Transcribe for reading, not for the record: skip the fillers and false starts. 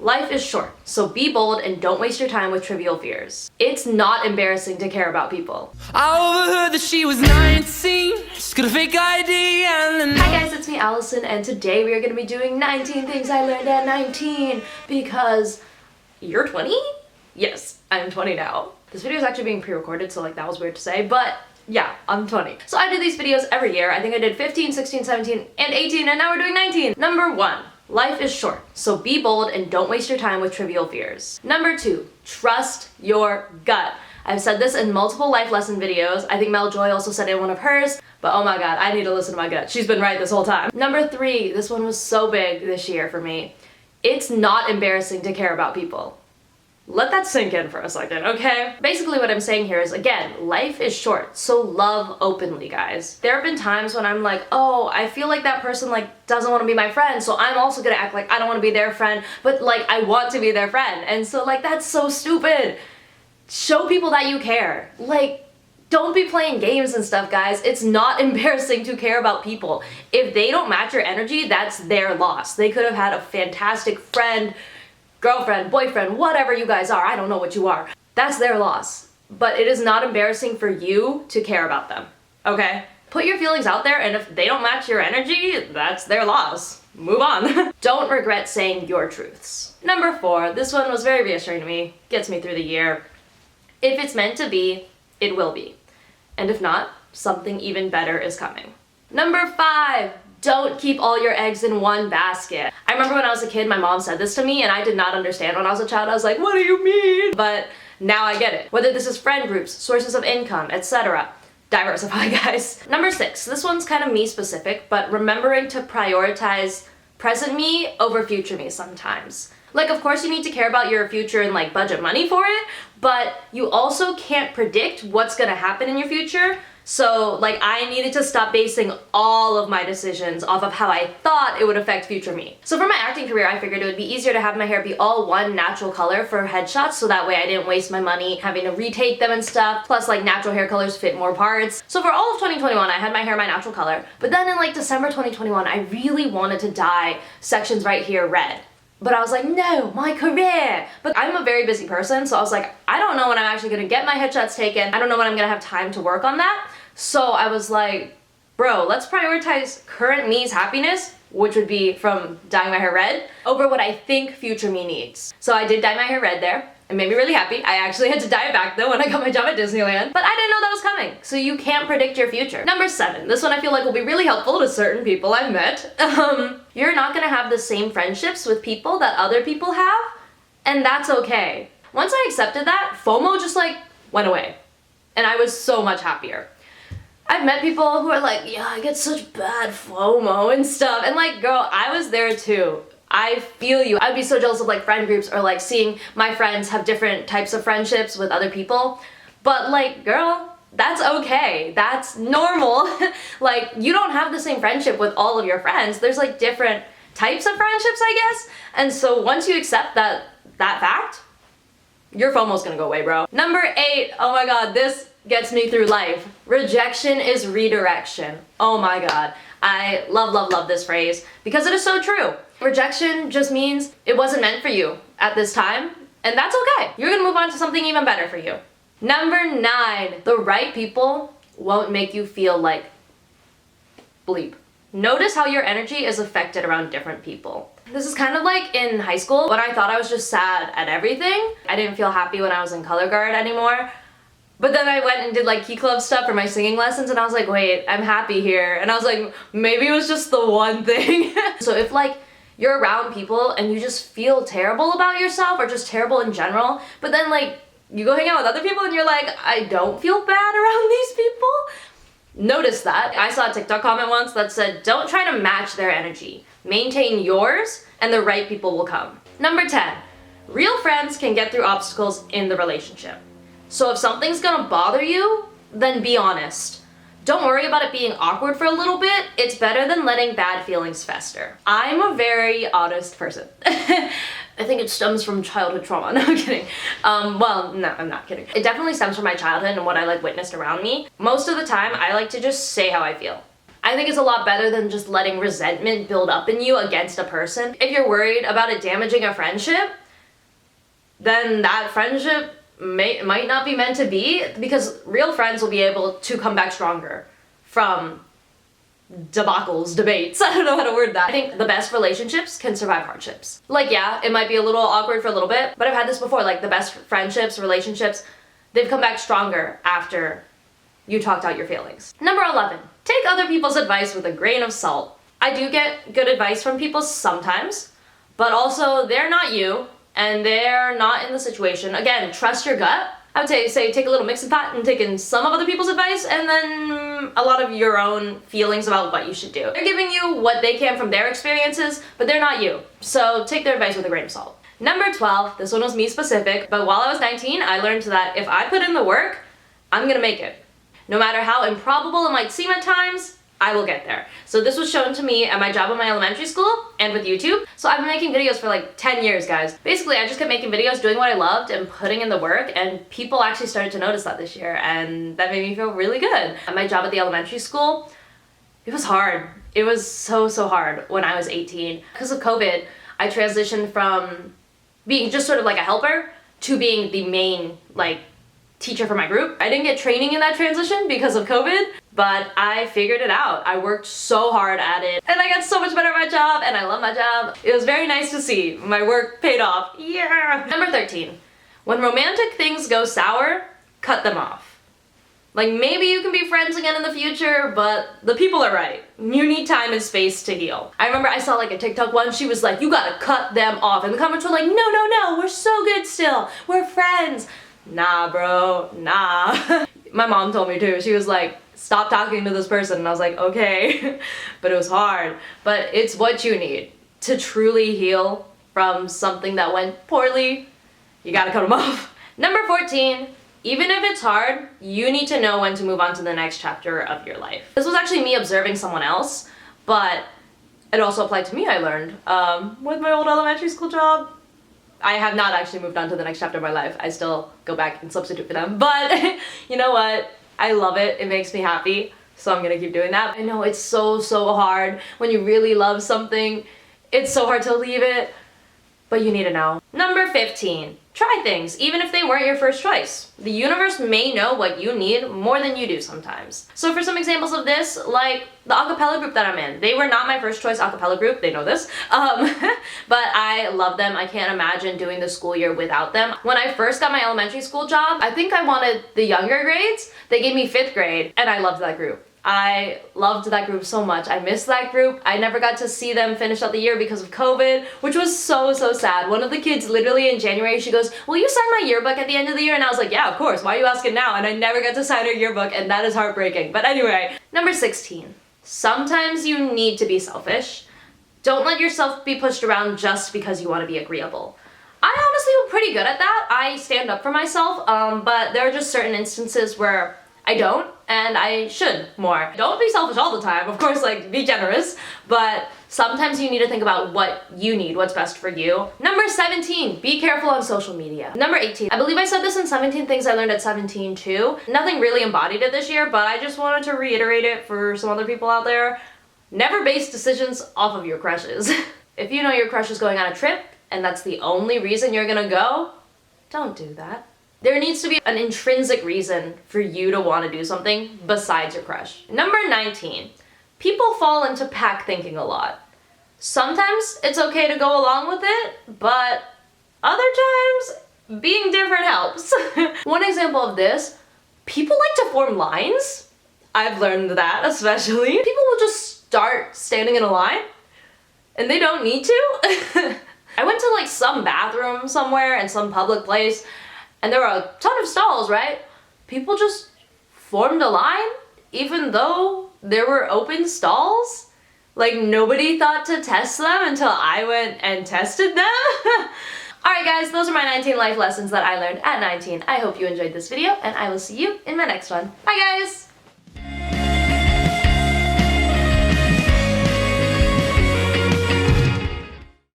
Life is short, so be bold and don't waste your time with trivial fears. It's not embarrassing to care about people. I overheard that she was 19, she's got a fake ID and Hi guys, it's me Alison, and today we are going to be doing 19 things I learned at 19 because you're 20? Yes, I'm 20 now. This video is actually being pre-recorded, so like that was weird to say, but yeah, I'm 20. So I do these videos every year. I think I did 15, 16, 17, and 18, and now we're doing 19. Number 1. Life is short, so be bold and don't waste your time with trivial fears. Number 2, trust your gut. I've said this in multiple life lesson videos. I think Mel Joy also said it in one of hers, but oh my god, I need to listen to my gut. She's been right this whole time. Number 3, this one was so big this year for me. It's not embarrassing to care about people. Let that sink in for a second, okay? Basically what I'm saying here is, again, life is short, so love openly, guys. There have been times when I'm like, oh, I feel like that person like doesn't want to be my friend, so I'm also gonna act like I don't want to be their friend, but like I want to be their friend. And so like that's so stupid. Show people that you care. Like, don't be playing games and stuff, guys. It's not embarrassing to care about people. If they don't match your energy, that's their loss. They could have had a fantastic friend, girlfriend, boyfriend, whatever you guys are, I don't know what you are. That's their loss. But it is not embarrassing for you to care about them, okay? Put your feelings out there, and if they don't match your energy, that's their loss. Move on. Don't regret saying your truths. Number 4, this one was very reassuring to me, gets me through the year. If it's meant to be, it will be. And if not, something even better is coming. Number 5, don't keep all your eggs in one basket. I remember when I was a kid, my mom said this to me, and I did not understand when I was a child. I was like, what do you mean? But now I get it. Whether this is friend groups, sources of income, etc. Diversify, guys. Number 6, this one's kind of me specific, but remembering to prioritize present me over future me sometimes. Like, of course you need to care about your future and like budget money for it, but you also can't predict what's gonna happen in your future. So like I needed to stop basing all of my decisions off of how I thought it would affect future me. So for my acting career, I figured it would be easier to have my hair be all one natural color for headshots, so that way I didn't waste my money having to retake them and stuff. Plus like natural hair colors fit more parts. So for all of 2021, I had my hair my natural color. But then in like December 2021, I really wanted to dye sections right here red. But I was like, no, my career. But I'm a very busy person, so I was like, I don't know when I'm actually gonna get my headshots taken. I don't know when I'm gonna have time to work on that. So I was like, bro, let's prioritize current me's happiness, which would be from dyeing my hair red, over what I think future me needs. So I did dye my hair red there. It made me really happy. I actually had to dye it back though when I got my job at Disneyland, but I didn't know that was coming. So you can't predict your future. Number 7, this one I feel like will be really helpful to certain people I've met. You're not gonna have the same friendships with people that other people have, and that's okay. Once I accepted that, FOMO just like went away, and I was so much happier. I've met people who are like, yeah, I get such bad FOMO and stuff, and like, girl, I was there too. I feel you. I'd be so jealous of like friend groups or like seeing my friends have different types of friendships with other people. But like, girl, that's okay. That's normal. Like, you don't have the same friendship with all of your friends. There's like different types of friendships, I guess. And so once you accept that fact, your FOMO's gonna go away, bro. Number 8, oh my god, this gets me through life. Rejection is redirection. Oh my god. I love, love, love this phrase because it is so true. Rejection just means it wasn't meant for you at this time, and that's okay. You're gonna move on to something even better for you. Number 9, the right people won't make you feel like bleep. Notice how your energy is affected around different people. This is kind of like in high school when I thought I was just sad at everything. I didn't feel happy when I was in color guard anymore. But then I went and did like key club stuff for my singing lessons, and I was like, wait, I'm happy here. And I was like, maybe it was just the one thing. So if like you're around people and you just feel terrible about yourself or just terrible in general, but then like you go hang out with other people and you're like, I don't feel bad around these people. Notice that. I saw a TikTok comment once that said, don't try to match their energy. Maintain yours and the right people will come. Number 10, real friends can get through obstacles in the relationship. So if something's gonna bother you, then be honest. Don't worry about it being awkward for a little bit. It's better than letting bad feelings fester. I'm a very honest person. I think it stems from childhood trauma. No, I'm kidding. Well, no, I'm not kidding. It definitely stems from my childhood and what I like witnessed around me. Most of the time, I like to just say how I feel. I think it's a lot better than just letting resentment build up in you against a person. If you're worried about it damaging a friendship, then that friendship might not be meant to be, because real friends will be able to come back stronger from debacles, debates. I don't know how to word that. I think the best relationships can survive hardships. Like, yeah, it might be a little awkward for a little bit, but I've had this before. Like, the best friendships, relationships, they've come back stronger after you talked out your feelings. Number 11, take other people's advice with a grain of salt. I do get good advice from people sometimes, but also they're not you and they're not in the situation. Again, trust your gut. I would say take a little mixing pot and take in some of other people's advice and then a lot of your own feelings about what you should do. They're giving you what they can from their experiences, but they're not you. So take their advice with a grain of salt. Number 12, this one was me specific, but while I was 19, I learned that if I put in the work, I'm gonna make it. No matter how improbable it might seem at times, I will get there. So this was shown to me at my job in my elementary school and with YouTube. So I've been making videos for like 10 years, guys. Basically, I just kept making videos, doing what I loved and putting in the work, and people actually started to notice that this year, and that made me feel really good. At my job at the elementary school, it was hard. It was so hard when I was 18. Because of COVID, I transitioned from being just sort of like a helper to being the main, like, teacher for my group. I didn't get training in that transition because of COVID, but I figured it out. I worked so hard at it and I got so much better at my job and I love my job. It was very nice to see. My work paid off. Yeah! Number 13, when romantic things go sour, cut them off. Like, maybe you can be friends again in the future, but the people are right. You need time and space to heal. I remember I saw like a TikTok once, she was like, you gotta cut them off. And the comments were like, no, we're so good still. We're friends. Nah, bro, nah. My mom told me too. She was like, stop talking to this person. And I was like, okay. But it was hard. But it's what you need to truly heal from something that went poorly. You gotta cut them off. Number 14, even if it's hard, you need to know when to move on to the next chapter of your life. This was actually me observing someone else, but it also applied to me, I learned. With my old elementary school job, I have not actually moved on to the next chapter of my life. I still go back and substitute for them, but you know what? I love it. It makes me happy, so I'm gonna keep doing that. I know it's so hard when you really love something. It's so hard to leave it, but you need to know. Number 15, try things, even if they weren't your first choice. The universe may know what you need more than you do sometimes. So for some examples of this, like the acapella group that I'm in, they were not my first choice acapella group, they know this, but I love them. I can't imagine doing the school year without them. When I first got my elementary school job, I think I wanted the younger grades. They gave me 5th grade, and I loved that group. I loved that group so much. I missed that group. I never got to see them finish out the year because of COVID, which was so sad. One of the kids literally in January, she goes, will you sign my yearbook at the end of the year? And I was like, yeah, of course. Why are you asking now? And I never got to sign her yearbook, and that is heartbreaking. But anyway, number 16, sometimes you need to be selfish. Don't let yourself be pushed around just because you want to be agreeable. I honestly am pretty good at that. I stand up for myself, but there are just certain instances where I don't, and I should more. Don't be selfish all the time, of course, like, be generous, but sometimes you need to think about what you need, what's best for you. Number 17, be careful on social media. Number 18, I believe I said this in 17 Things I Learned at 17 too. Nothing really embodied it this year, but I just wanted to reiterate it for some other people out there. Never base decisions off of your crushes. If you know your crush is going on a trip, and that's the only reason you're gonna go, don't do that. There needs to be an intrinsic reason for you to want to do something besides your crush. Number 19, people fall into pack thinking a lot. Sometimes it's okay to go along with it, but other times being different helps. One example of this, people like to form lines. I've learned that especially. People will just start standing in a line and they don't need to. I went to like some bathroom somewhere in some public place, and there were a ton of stalls, right? People just formed a line even though there were open stalls. Like, nobody thought to test them until I went and tested them. Alright guys, those are my 19 life lessons that I learned at 19. I hope you enjoyed this video, and I will see you in my next one. Bye guys!